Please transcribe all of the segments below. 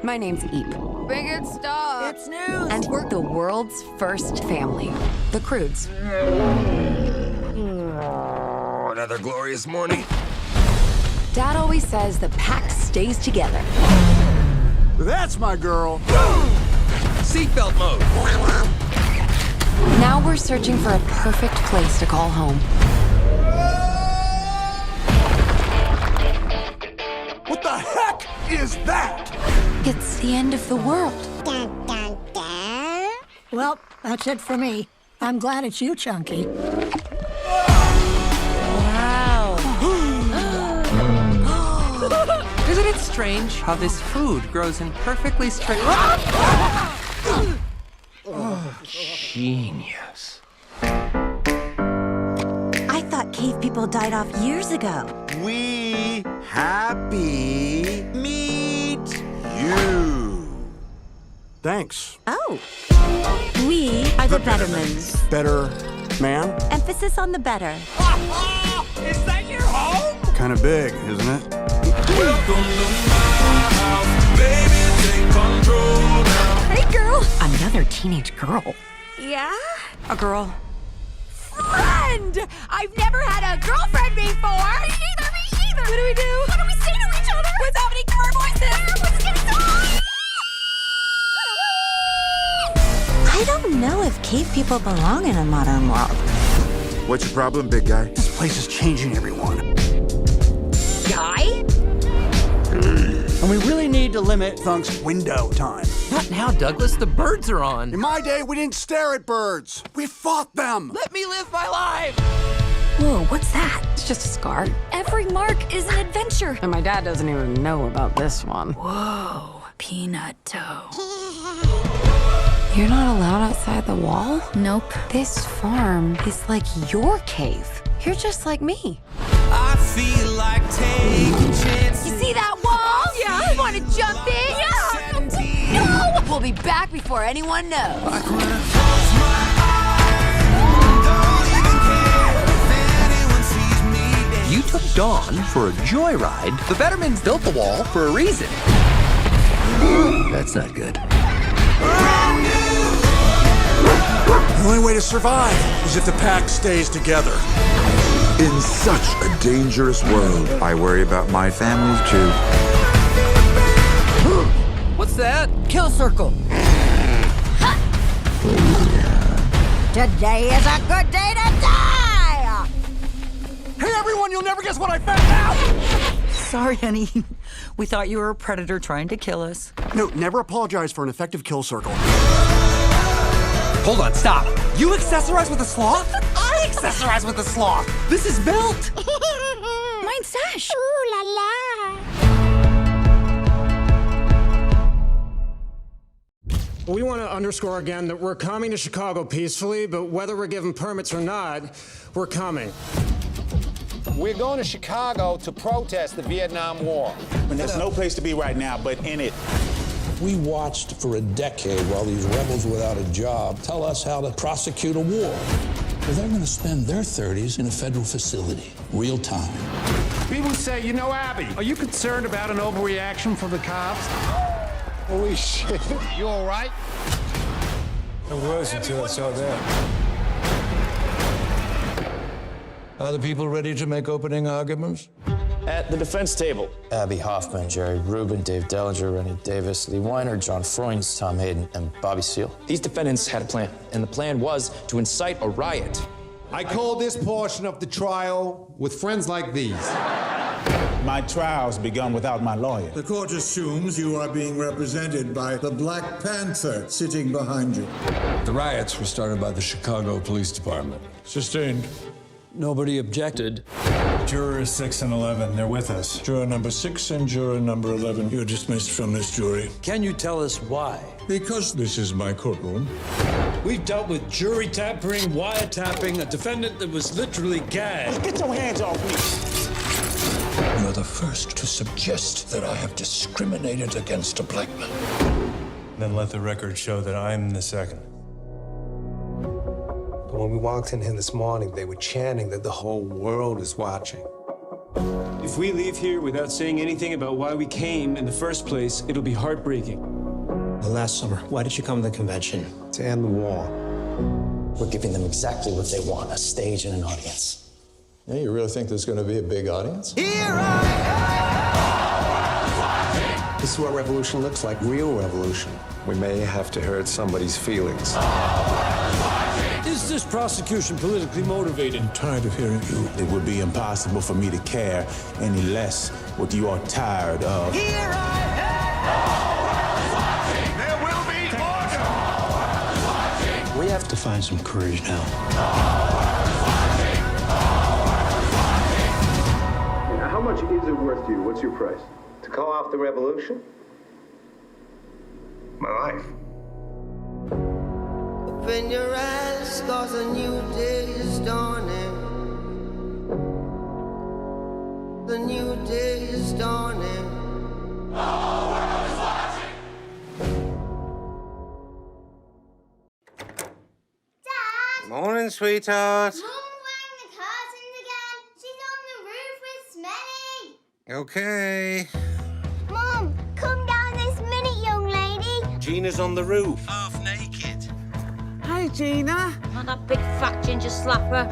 My name's Eep. Bring it, stop. It's news. And we're the world's first family, the Croods. Oh, another glorious morning. Dad always says the pack stays together. That's my girl. Seatbelt mode. Now we're searching for a perfect place to call home. What the heck is that? It's the end of the world. Well, that's it for me. I'm glad it's you, Chunky. Wow. Isn't it strange how this food grows in perfectly straight... Genius. I thought cave people died off years ago. We happy meet you. Thanks. Oh. We are the Bettermans. Better man? Emphasis on the better. Is that your home? Kind of big, isn't it? Welcome to my house. Baby, take control now. Hey, girl! Another teenage girl. Yeah? A girl. Friend! I've never had a girlfriend before! Me either, me either! What do we do? What do we say to each other? What's happening to our voices? What's getting so I don't know if cave people belong in a modern world. What's your problem, big guy? This place is changing everyone. Guy? And we really need to limit Thunk's window time. Not now, Douglas. The birds are on. In my day, we didn't stare at birds. We fought them. Let me live my life. Whoa, what's that? It's just a scar. Every mark is an adventure. And my dad doesn't even know about this one. Whoa, peanut toe. You're not allowed outside the wall? Nope. This farm is like your cave. You're just like me. I feel like taking chances. You see that wall? Yeah. You want to jump in? Yeah. No! We'll be back before anyone knows. Like when I close my eyes, don't even care if anyone sees me dance. You took Dawn for a joyride. The Bettermans built the wall for a reason. That's not good. The only way to survive is if the pack stays together. In such a dangerous world, I worry about my family too. What's that? Kill circle. Today is a good day to die! Hey, everyone, you'll never guess what I found out! Sorry, honey. We thought you were a predator trying to kill us. No, never apologize for an effective kill circle. Hold on, stop. You accessorize with a sloth? I accessorize with a sloth. This is built. Mine's Sash. Ooh la la. We want to underscore again that we're coming to Chicago peacefully, but whether we're given permits or not, we're coming. We're going to Chicago to protest the Vietnam War. And there's no place to be right now but in it. We watched for a decade while these rebels without a job tell us how to prosecute a war. Well, they're going to spend their 30s in a federal facility, real time. People say, you know, Abby, are you concerned about an overreaction from the cops? Holy shit. You all right? I was until I saw that. Are the people ready to make opening arguments? At the defense table. Abby Hoffman, Jerry Rubin, Dave Dellinger, Rennie Davis, Lee Weiner, John Freund, Tom Hayden, and Bobby Seale. These defendants had a plan, and the plan was to incite a riot. I call this portion of the trial with friends like these. My trial's begun without my lawyer. The court assumes you are being represented by the Black Panther sitting behind you. The riots were started by the Chicago Police Department. Sustained. Nobody objected. Jurors 6 and 11, they're with us. Juror number 6 and juror number 11, you're dismissed from this jury. Can you tell us why? Because this is my courtroom. We've dealt with jury tampering, wiretapping, a defendant that was literally gagged. Get your hands off me. You're the first to suggest that I have discriminated against a black man. Then let the record show that I'm the second. When we walked in here this morning, they were chanting that the whole world is watching. If we leave here without saying anything about why we came in the first place, it'll be heartbreaking. Last summer, why did you come to the convention? To end the war. We're giving them exactly what they want, a stage and an audience. Yeah, you really think there's going to be a big audience? Here I This is what revolution looks like, real revolution. We may have to hurt somebody's feelings. Is this prosecution politically motivated? I'm tired of hearing you. It would be impossible for me to care any less what you are tired of. Here I am. There will be order. We have to find some courage now. How much is it worth to you? What's your price? To call off the revolution? My life. Open your eyes, cause a new day is dawning. The new day is dawning. The whole world is watching. Dad! Morning, sweetheart. Mum rang the curtains again. She's on the roof with Smelly. Okay. Mum, come down this minute, young lady. Gina's on the roof, half naked. Hi, Gina. Not that big fat ginger slapper.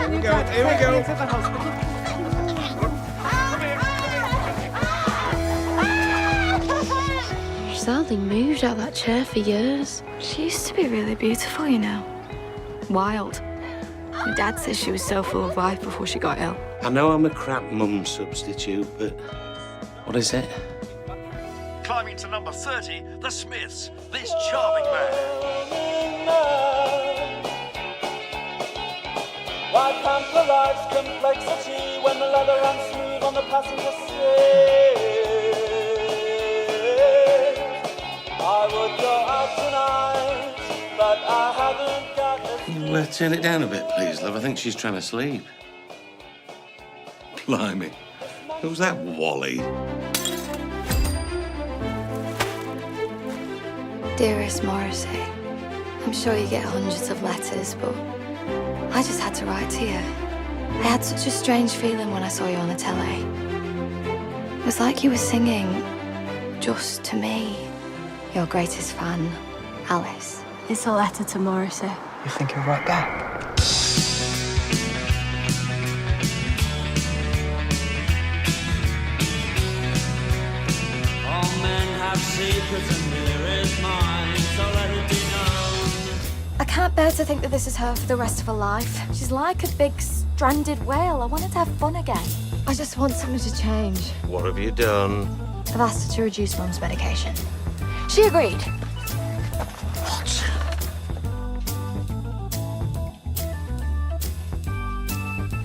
Here we go, here we go. To the hospital. She's hardly moved out of that chair for years. She used to be really beautiful, you know. Wild. My dad says she was so full of life before she got ill. I know I'm a crap mum substitute, but what is it? Climbing to number 30, The Smiths, this charming man. Why pamper life's complexity when the leather runs smooth on the passenger seat? I would go out tonight, but I haven't got the... Can you turn it down a bit, please, love? I think she's trying to sleep. Blimey. Who's that Wally? Dearest Morrissey, I'm sure you get hundreds of letters, but I just had to write to you. I had such a strange feeling when I saw you on the telly. It was like you were singing just to me. Your greatest fan, Alice. It's a letter to Morrissey. You think he'll write back? All men have secrets and here is mine, so let it be known. I can't bear to think that this is her for the rest of her life. She's like a big stranded whale. I wanted to have fun again. I just want something to change. What have you done? I've asked her to reduce Mum's medication. She agreed. What?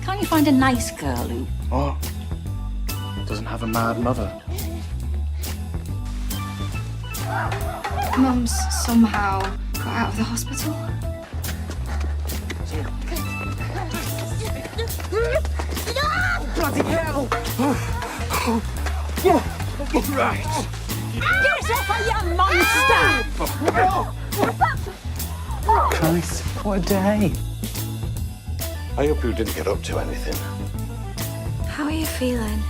Can't you find a nice girl who... What? Doesn't have a mad mother. Mum's somehow got out of the hospital. Bloody hell! Right. Get yourself a young monster! Christ, what a day. I hope you didn't get up to anything. How are you feeling?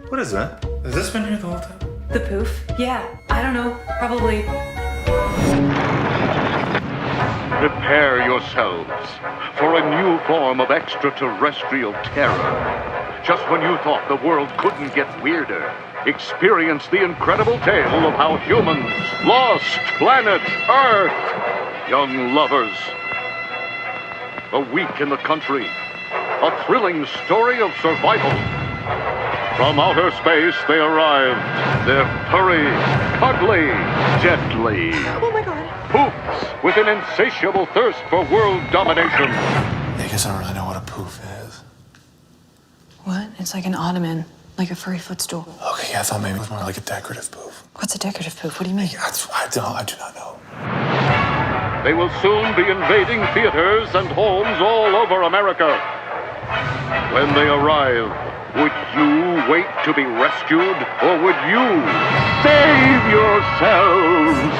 What is that? Has this been here the whole time? The poof? Yeah, I don't know. Probably. Prepare yourselves for a new form of extraterrestrial terror. Just when you thought the world couldn't get weirder, experience the incredible tale of how humans lost planet Earth. Young lovers, the weak in the country, a thrilling story of survival. From outer space they arrived. They're furry, cuddly, deadly. Oh my god. Poofs with an insatiable thirst for world domination. I guess I don't really know what a poof is. What? It's like an ottoman, like a furry footstool. Okay, I thought maybe it was more like a decorative poof. What's a decorative poof? What do you mean? I do not know. They will soon be invading theaters and homes all over America. When they arrive, Would you wait to be rescued, or would you save yourselves?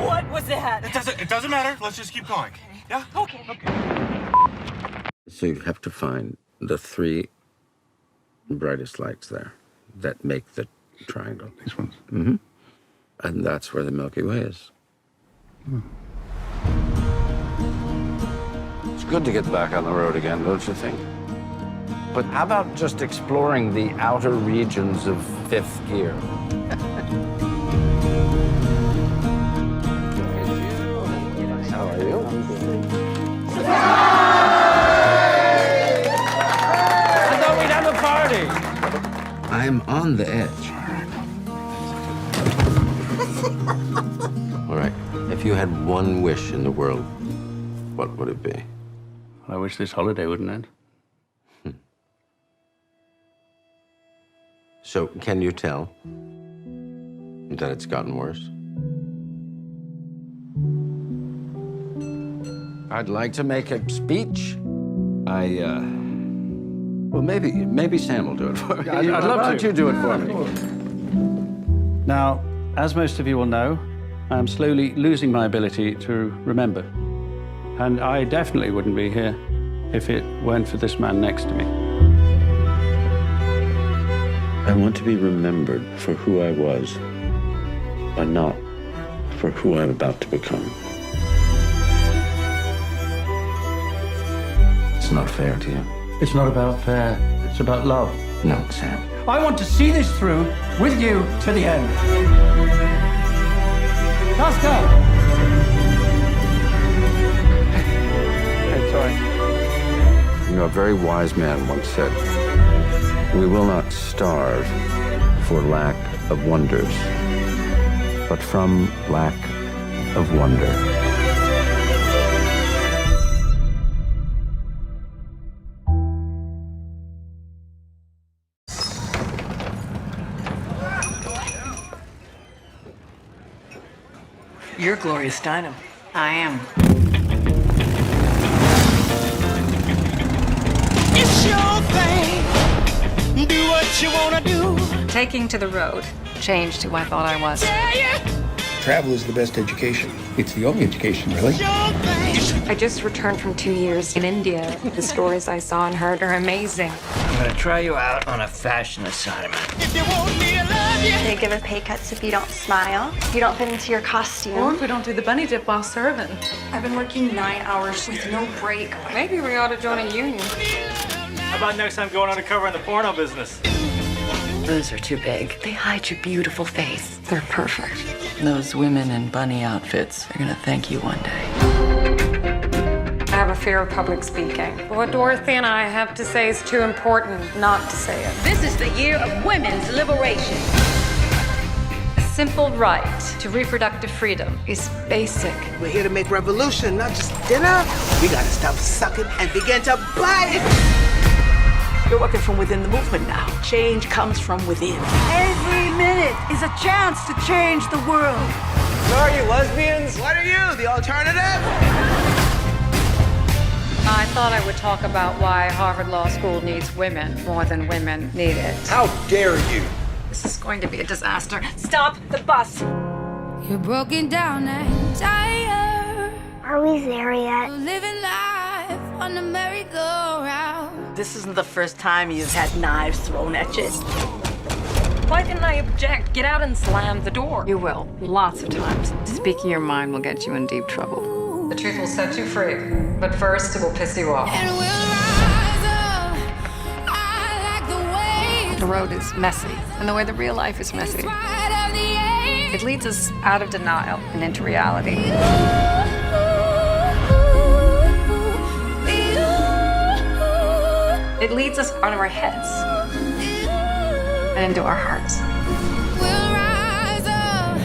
What was that? It doesn't matter. Let's just keep going. Yeah? Okay. So you have to find the 3 brightest lights there that make the triangle. These ones? Mm-hmm. And that's where the Milky Way is. It's good to get back on the road again, don't you think? But how about just exploring the outer regions of 5th gear? How are you? I thought we'd have a party. I'm on the edge. All right, if you had one wish in the world, what would it be? I wish this holiday wouldn't end. So, can you tell that it's gotten worse? I'd like to make a speech. Well, maybe Sam will do it for me. I'd love to. Why don't you do it for me? Now, as most of you will know, I am slowly losing my ability to remember. And I definitely wouldn't be here if it weren't for this man next to me. I want to be remembered for who I was, but not for who I'm about to become. It's not fair to you. It's not about fair, it's about love. No, Sam. I want to see this through with you to the end. Oscar! Hey, sorry. You know, a very wise man once said, "We will not starve for lack of wonders, but from lack of wonder." You're Gloria Steinem. I am. It's your thing. Do what you wanna do. Taking to the road changed who I thought I was. Travel is the best education. It's the only education, really. I just returned from 2 years in India. The stories I saw and heard are amazing. I'm gonna try you out on a fashion assignment. If you want me to love you. They give us pay cuts if you don't smile, if you don't fit into your costume. Or if we don't do the bunny dip while serving. I've been working 9 hours with no break. Maybe we ought to join a union. How about next time going undercover in the porno business? Those are too big. They hide your beautiful face. They're perfect. Those women in bunny outfits are gonna thank you one day. I have a fear of public speaking. What Dorothy and I have to say is too important not to say it. This is the year of women's liberation. A simple right to reproductive freedom is basic. We're here to make revolution, not just dinner. We gotta stop sucking and begin to bite. You're working from within the movement now. Change comes from within. Every minute is a chance to change the world. So are you lesbians? What are you, the alternative? I thought I would talk about why Harvard Law School needs women more than women need it. How dare you? This is going to be a disaster. Stop the bus! You're broken down and tired. Are we there yet? Living life on the merry-go-round. This isn't the first time you've had knives thrown at you. Why didn't I object? Get out and slam the door. You will, lots of times. Speaking your mind will get you in deep trouble. The truth will set you free, but first it will piss you off. And we'll rise up. I like the way The road is messy, and the way the real life is messy. right of the end. It leads us out of denial and into reality. It leads us out of our heads and into our hearts. We'll rise up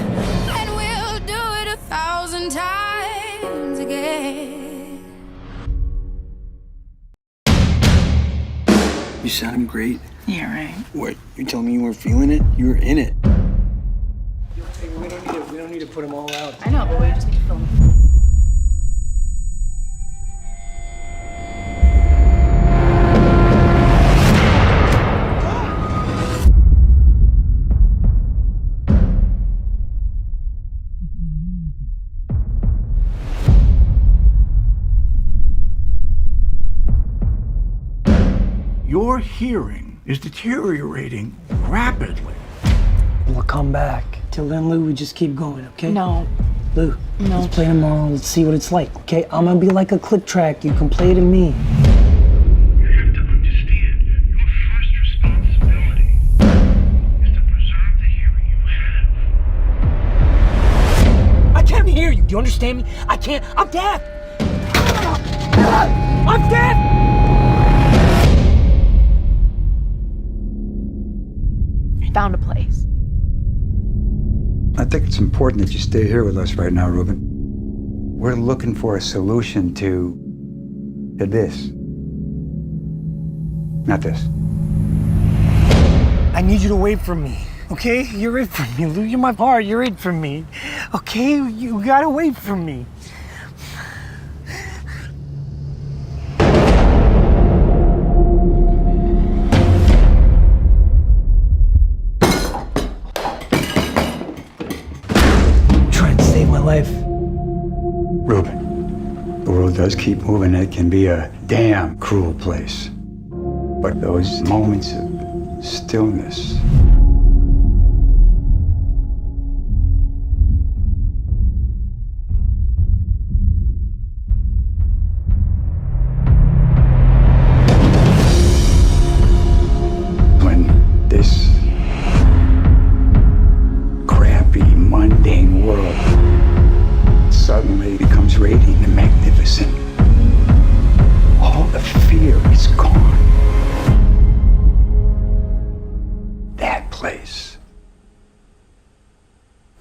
and we'll do it 1,000 times again. You sounding great. Yeah, right. What? You telling me you weren't feeling it? You were in it. We don't need to put them all out. I know, but we just need to film it. Your hearing is deteriorating rapidly. We'll come back. Till then, Lou, we just keep going, okay? No. Lou, No. let's play tomorrow. Let's see what it's like, okay? I'm gonna be like a click track. You can play to me. I can't hear you. Do you understand me? I can't. I'm deaf. I'm deaf. I found a place. I think it's important that you stay here with us right now, Ruben. We're looking for a solution to this. Not this. I need you to wait for me, okay? You're it for me, Lou. You're my heart. You're it for me, okay? You gotta wait for me. Trying to save my life. Ruben, the world does keep moving. It can be a damn cruel place. But those moments of stillness, when this crappy, mundane world suddenly becomes radiant and magnificent, all the fear is gone. That place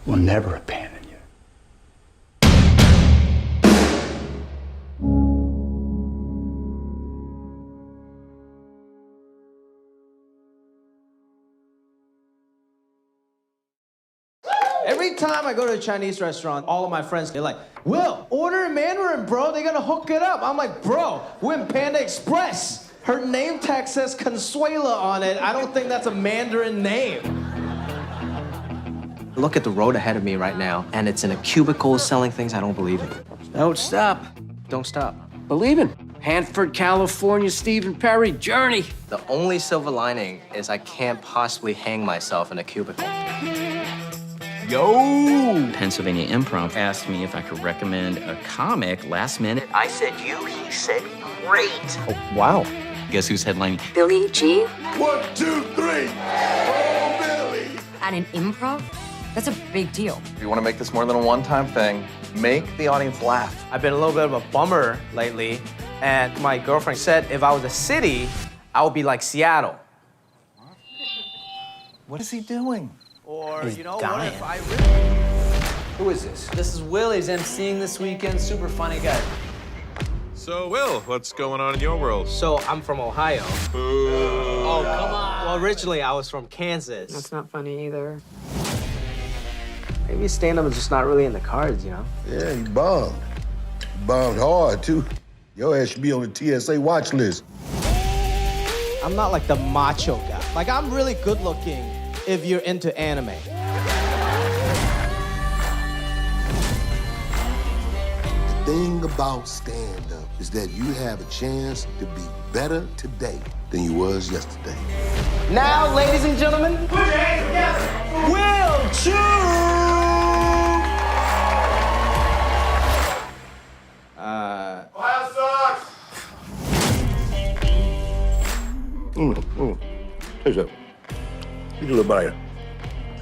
will never abandon you. Every time I go to a Chinese restaurant, all of my friends, they're like, Will, order in Mandarin, bro. They're gonna hook it up. I'm like, bro, we're in Panda Express. Her name tag says Consuela on it. I don't think that's a Mandarin name. Look at the road ahead of me right now, and it's in a cubicle selling things I don't believe in. Don't stop. Don't stop. Believe in. Hanford, California, Stephen Perry, Journey. The only silver lining is I can't possibly hang myself in a cubicle. Yo! Pennsylvania Improv asked me if I could recommend a comic last minute. I said you, he said great. Oh, wow. Guess who's headlining? Billy G. 1, 2, 3. Oh, Billy. At an improv? That's a big deal. If you want to make this more than a one-time thing, make the audience laugh. I've been a little bit of a bummer lately, and my girlfriend said if I was a city, I would be like Seattle. What is he doing? Or, He's you know, dying. what if I really... Who is this? This is Will. He's emceeing this weekend. Super funny guy. So, Will, what's going on in your world? So, I'm from Ohio. Oh, come on. Well, originally, I was from Kansas. That's not funny either. Maybe stand-up is just not really in the cards, you know? Yeah, you bombed. You bombed hard, too. Your ass should be on the TSA watch list. I'm not like the macho guy. Like, I'm really good-looking if you're into anime. The thing about stand-up is that you have a chance to be better today than you was yesterday. Now, ladies and gentlemen, put your hands together. Will Chu! Ohio sucks. Hey, so, you do a little bite.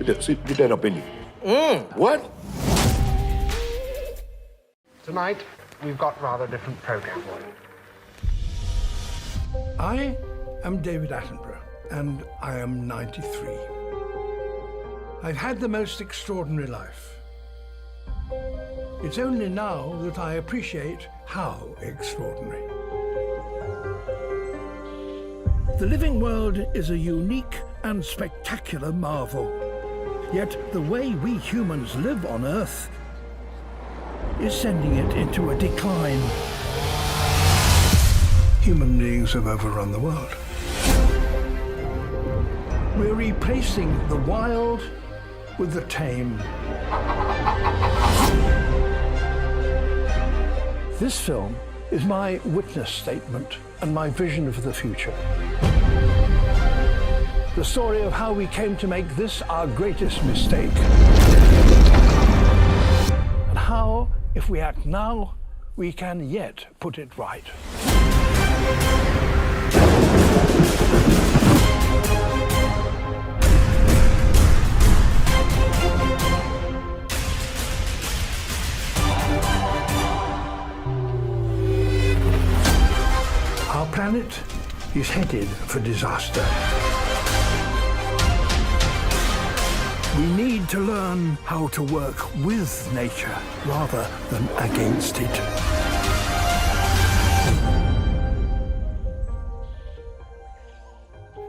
Get that up in you. What? Tonight, we've got rather different program for you. I am David Attenborough, and I am 93. I've had the most extraordinary life. It's only now that I appreciate how extraordinary. The living world is a unique and spectacular marvel. Yet the way we humans live on Earth is sending it into a decline. Human beings have overrun the world. We're replacing the wild with the tame. This film is my witness statement and my vision of the future. The story of how we came to make this our greatest mistake. And how, if we act now, we can yet put it right. Our planet is headed for disaster. We need to learn how to work with nature rather than against it.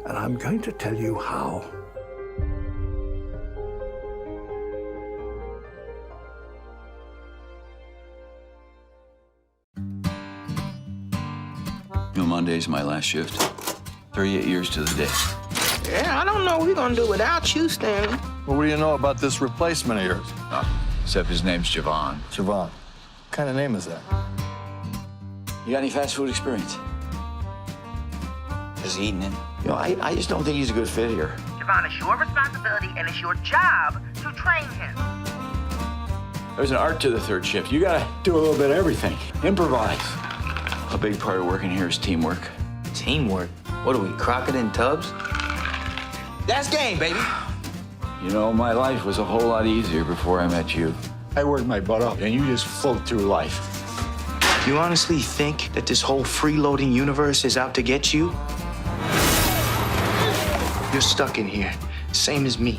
And I'm going to tell you how. You know, Monday's my last shift. 38 years to the day. Yeah, I don't know what we're gonna do without you, Stanley. Well, what do you know about this replacement of yours? Except his name's Javon. Javon. What kind of name is that? You got any fast food experience? Just eating it. You know, I just don't think he's a good fit here. Javon, it's your responsibility and it's your job to train him. There's an art to the third shift. You gotta do a little bit of everything. Improvise. A big part of working here is teamwork. Teamwork? What are we, Crockett and Tubbs? That's game, baby. You know, my life was a whole lot easier before I met you. I worked my butt off, and you just float through life. You honestly think that this whole freeloading universe is out to get you? You're stuck in here, same as me.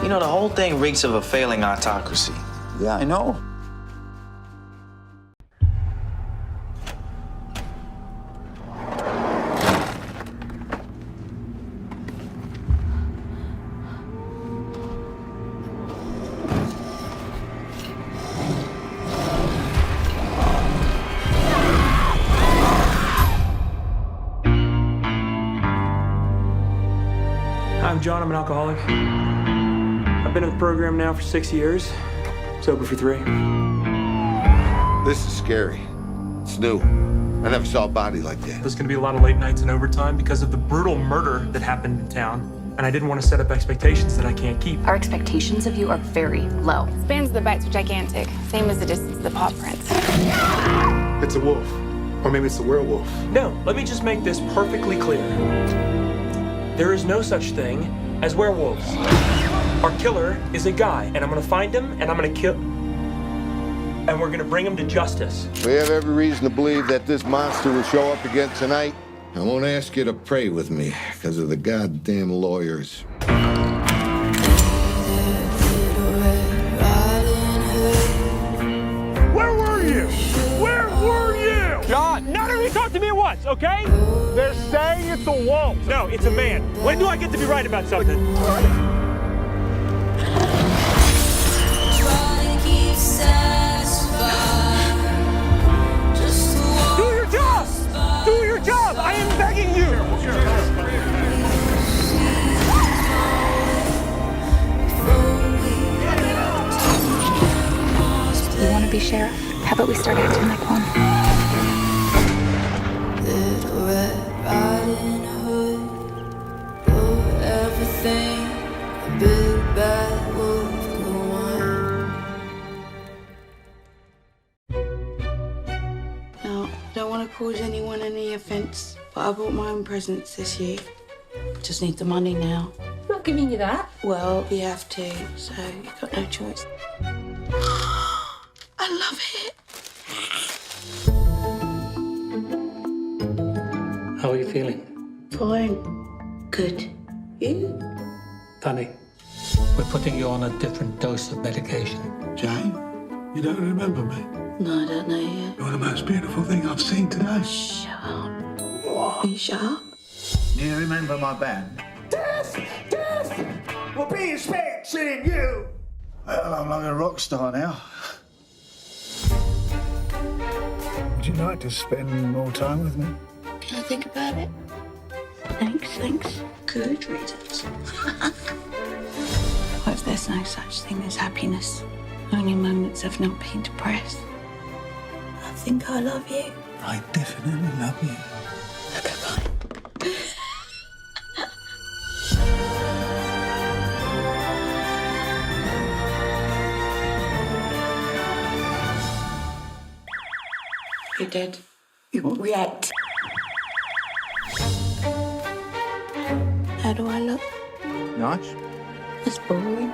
You know, the whole thing reeks of a failing autocracy. Yeah, I know. I'm John, I'm an alcoholic. I've been in the program now for 6 years, sober for 3. This is scary. It's new. I never saw a body like that. There's gonna be a lot of late nights and overtime because of the brutal murder that happened in town, and I didn't want to set up expectations that I can't keep. Our expectations of you are very low. Spans of the bites are gigantic, same as the distance of the paw prints. It's a wolf. Or maybe it's a werewolf. No, let me just make this perfectly clear. There is no such thing as werewolves. Our killer is a guy, and I'm gonna find him, and I'm gonna kill... And we're gonna bring him to justice. We have every reason to believe that this monster will show up again tonight. I won't ask you to pray with me because of the goddamn lawyers. Where were you? Where were you? John! None of you talk to me at once, okay? They're saying it's a wolf. No, it's a man. When do I get to be right about something? Do your job! Do your job! I am begging you! You want to be sheriff? How about we start acting like one? Little Red Riding Hood, you're everything a big bad wolf could want. Now, don't want to cause anyone any offense, but I bought my own presents this year. Just need the money now. Not giving you that. Well, we have to, so you've got no choice. I love it. How are you feeling? Fine. Good. You? Funny. We're putting you on a different dose of medication. Jane, you don't remember me? No, I don't know you. You're the most beautiful thing I've seen today. Shut up. What? You shut up? Do you remember my band? Death! Death! We'll be expecting you! Well, I'm like a rock star now. Would you like to spend more time with me? Can I think about it? Thanks. Good reasons. What if there's no such thing as happiness? Only moments of not being depressed. I think I love you. I definitely love you. Okay, bye. You're dead. You're wet. How do I look? Nice. It's boring.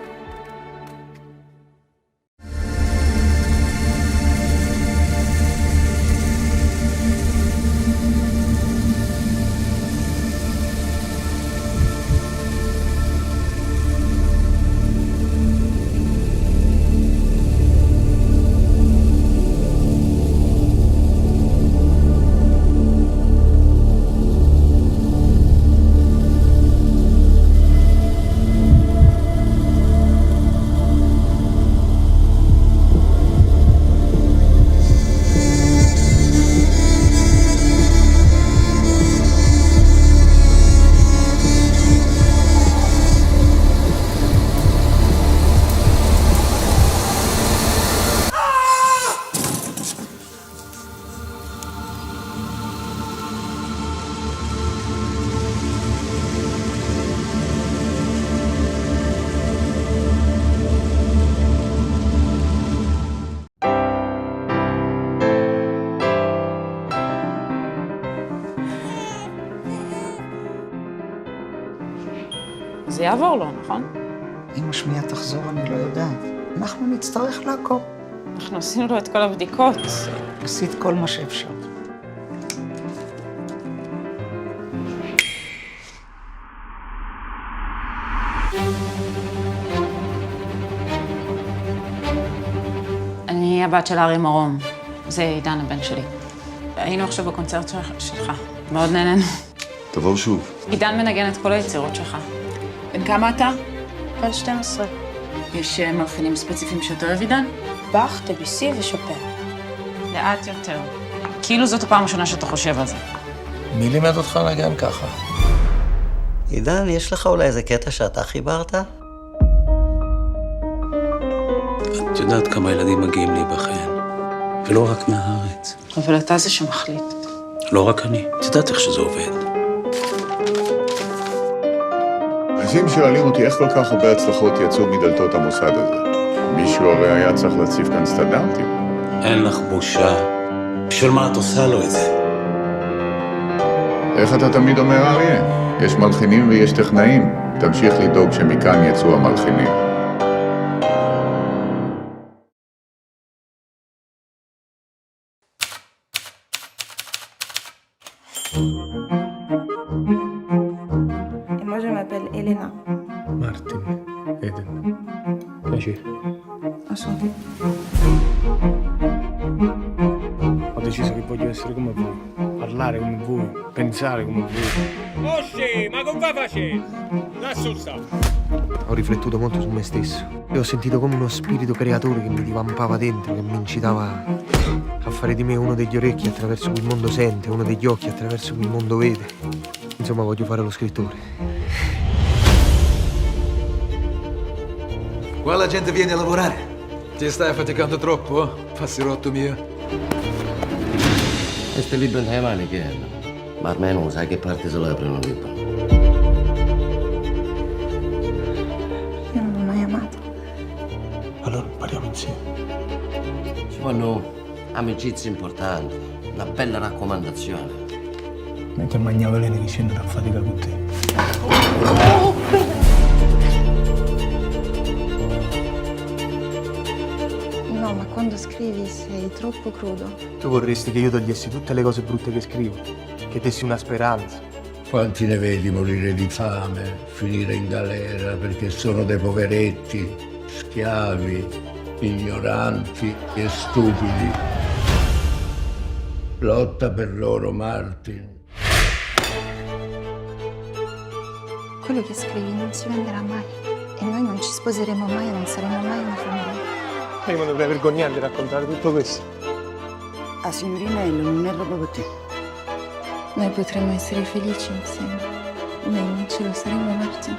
זה יעבור לו, נכון? אם השמיעה תחזור, אני לא יודעת. אנחנו נצטרך לעקוב. אנחנו עשינו לו את כל הבדיקות. עשית כל מה שאפשר. אני הבת של ארי מרום. זה עידן הבן שלי. היינו עכשיו בקונצרט שלך. מאוד נהנינו. תבואו שוב. עידן מנגן את כל היצירות שלך. בן כמה אתה? בן 12. יש מלחינים ספציפיים שאתה אוהב, עידן? באך, דביסי ושופן. לאט יותר. כאילו זאת הפעם הראשונה שאתה חושב על זה. מי לימד אותך לנגן ככה? עידן, יש לך אולי איזה קטע שאתה חיברת? את יודעת כמה ילדים מגיעים להיבחן, ולא רק מהארץ. אבל אתה זה שמחליט. לא רק אני. את יודעת איך שזה עובד. אנשים שואלים אותי איך כל כך הרבה הצלחות יצאו מדלתות המוסד הזה. מישהו הרי היה צריך להציב כאן סטנדרטים. אין לך בושה. בשביל מה את עושה לו את זה? איך אתה תמיד אומר, אריה? יש מלחינים ויש טכנאים. תמשיך לדאוג שמכאן יצאו המלחינים. Moi, je m'appelle Elena. Martin, Eden. Piacere. Enchantée. Ho deciso che voglio essere come voi, parlare come voi, pensare come voi. Ossi, ma con qua facendo? Da sul salto. Ho riflettuto molto su me stesso e ho sentito come uno spirito creatore che mi divampava dentro, che mi incitava a fare di me uno degli orecchi attraverso cui il mondo sente, uno degli occhi attraverso cui il mondo vede. Insomma, voglio fare lo scrittore. Qua la gente viene a lavorare. Ti stai affaticando troppo? Passierotto mio. Este libro non è male che è, ma almeno sai che parte se lo apre un libro. Io non l'ho mai amato. Allora impariamo insieme. Ci fanno amicizie importanti, una bella raccomandazione. Mentre mangiavo Elena che scende a fatica con te. No, ma quando scrivi sei troppo crudo. Tu vorresti che io togliessi tutte le cose brutte che scrivo, che dessi una speranza. Quanti ne vedi morire di fame, finire in galera perché sono dei poveretti, schiavi, ignoranti e stupidi. Lotta per loro, Martin. Quello che scrivi non si venderà mai. E noi non ci sposeremo mai e non saremo mai una famiglia. Io mi dovrei vergognare di raccontare tutto questo. La signorina Ello non è proprio te. Noi potremmo essere felici insieme. Noi non ce lo saremo, Martin.